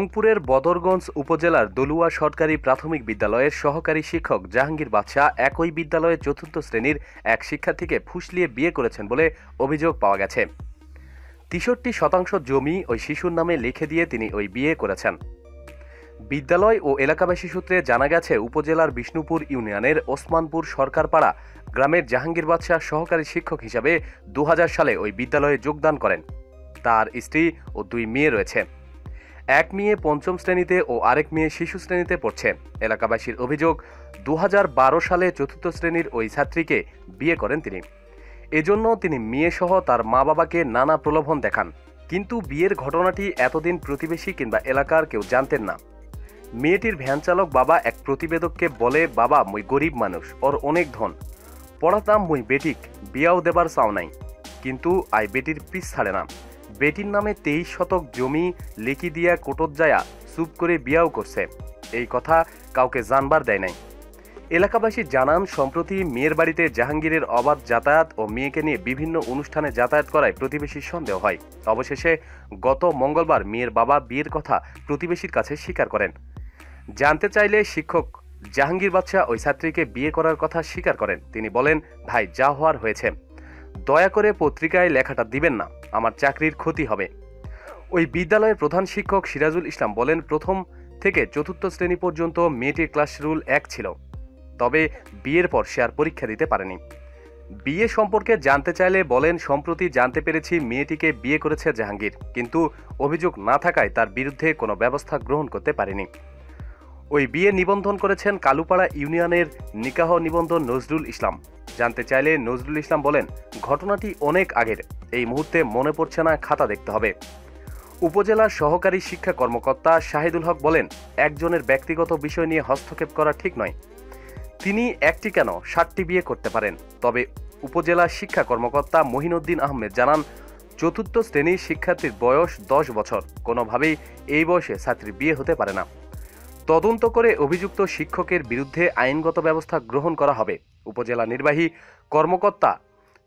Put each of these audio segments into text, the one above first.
রংপুরের বদরগঞ্জ উপজেলার দলুয়া সরকারি প্রাথমিক বিদ্যালয়ের সহকারী শিক্ষক জাহাঙ্গীর বাদশা একই বিদ্যালয়ে চতুর্থ শ্রেণীর এক শিক্ষার্থীকে ফুসলিয়ে বিয়ে করেছেন বলে অভিযোগ পাওয়া গেছে। ৬৩% জমি ওই শিশুর নামে লিখে দিয়ে তিনি ওই বিয়ে করেছেন। বিদ্যালয় ও এলাকাবাসী সূত্রে জানা গেছে, উপজেলার বিষ্ণুপুর ইউনিয়নের ওসমানপুর সরকারপাড়া গ্রামের জাহাঙ্গীর বাদশা সহকারী শিক্ষক হিসাবে ২০০০ সালে ওই বিদ্যালয়ে যোগদান করেন। তার স্ত্রী ও ২ মেয়ে রয়েছে। এক মেয়ে পঞ্চম শ্রেণীতে ও আরেক মেয়ে শিশু শ্রেণীতে পড়ছে। এলাকাবাসীর অভিযোগ, ২০১২ সালে চতুর্থ শ্রেণীর ওই ছাত্রীকে বিয়ে করেন তিনি। এজন্য তিনি মেয়েসহ তার মা বাবাকে নানা প্রলোভন দেখান। কিন্তু বিয়ের ঘটনাটি এতদিন প্রতিবেশী কিংবা এলাকার কেউ জানতেন না। মেয়েটির ভ্যান চালক বাবা এক প্রতিবেদককে বলে, বাবা মুই গরিব মানুষ, ওর অনেক ধন, পড়াতাম মুই বেটিক, বিয়াও দেবার চাও নাই, কিন্তু আই বেটির পিছ ছাড়ে না। বেটির নামে ২৩ শতক জমি লিখি দিয়া কোটত যায়া চুপ করে বিয়াও করছে। এই কথা কাউকে জানবার দেয় নাই। এলাকাবাসী জানান, সম্প্রতি মেয়ের বাড়িতে জাহাঙ্গীরের অবাধ যাতায়াত ও মেয়েকে নিয়ে বিভিন্ন অনুষ্ঠানে যাতায়াত করায় প্রতিবেশীর সন্দেহ হয়। অবশেষে গত মঙ্গলবার মেয়ের বাবা বিয়ের কথা প্রতিবেশীর কাছে স্বীকার করেন। জানতে চাইলে শিক্ষক জাহাঙ্গীর বাদশা ওই ছাত্রীকে বিয়ে করার কথা স্বীকার করেন। তিনি বলেন, ভাই যা হওয়ার হয়েছে, দয়া করে পত্রিকায় লেখাটা দিবেন না, আমার চাকরির ক্ষতি হবে। ওই বিদ্যালয়ের প্রধান শিক্ষক সিরাজুল ইসলাম বলেন, প্রথম থেকে চতুর্থ শ্রেণী পর্যন্ত মেয়েটির ক্লাস রুল ১ ছিল, তবে বিয়ের পর সে আর পরীক্ষা দিতে পারেনি। বিয়ে সম্পর্কে জানতে চাইলে বলেন, সম্প্রতি জানতে পেরেছি মেয়েটিকে বিয়ে করেছে জাহাঙ্গীর, কিন্তু অভিযোগ না থাকায় তার বিরুদ্ধে কোনো ব্যবস্থা গ্রহণ করতে পারেনি। ওই বিয়ে নিবন্ধন করেছেন কালুপাড়া ইউনিয়নের নিকাহ নিবন্ধন নজরুল ইসলাম। জানতে চাইলে নজরুল ইসলাম বলেন, ঘটনাটি অনেক আগের, এই মুহূর্তে মনে পড়ছে না, খাতা দেখতে হবে। উপজেলার সহকারী শিক্ষা কর্মকর্তা শাহিদুল হক বলেন, একজনের ব্যক্তিগত বিষয় নিয়ে হস্তক্ষেপ করা ঠিক নয়। তিনি একটি কেন ৭টি বিয়ে করতে পারেন। তবে উপজেলা শিক্ষা কর্মকর্তা মহিনুদ্দিন আহমেদ জানান, চতুর্থ শ্রেণীর শিক্ষার্থীর বয়স ১০ বছর, কোনোভাবেই এই বয়সে ছাত্রীর বিয়ে হতে পারে না। তদন্ত করে অভিযুক্ত শিক্ষকের বিরুদ্ধে আইনগত ব্যবস্থা গ্রহণ করা হবে। উপজেলা নির্বাহী কর্মকর্তা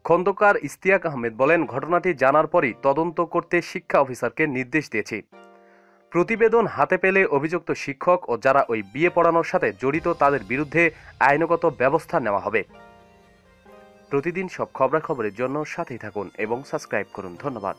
খন্দকার ইশতিয়াক আহমেদ বলেন, ঘটনাটি জানার পরই তদন্ত করতে শিক্ষা অফিসারকে নির্দেশ দিয়েছি। প্রতিবেদন হাতে পেলে অভিযুক্ত শিক্ষক ও যারা ওই বিয়ে পড়ানোর সাথে জড়িত তাদের বিরুদ্ধে আইনগত ব্যবস্থা নেওয়া হবে। প্রতিদিন সব খবরাখবরের জন্য সাথেই থাকুন এবং সাবস্ক্রাইব করুন। ধন্যবাদ।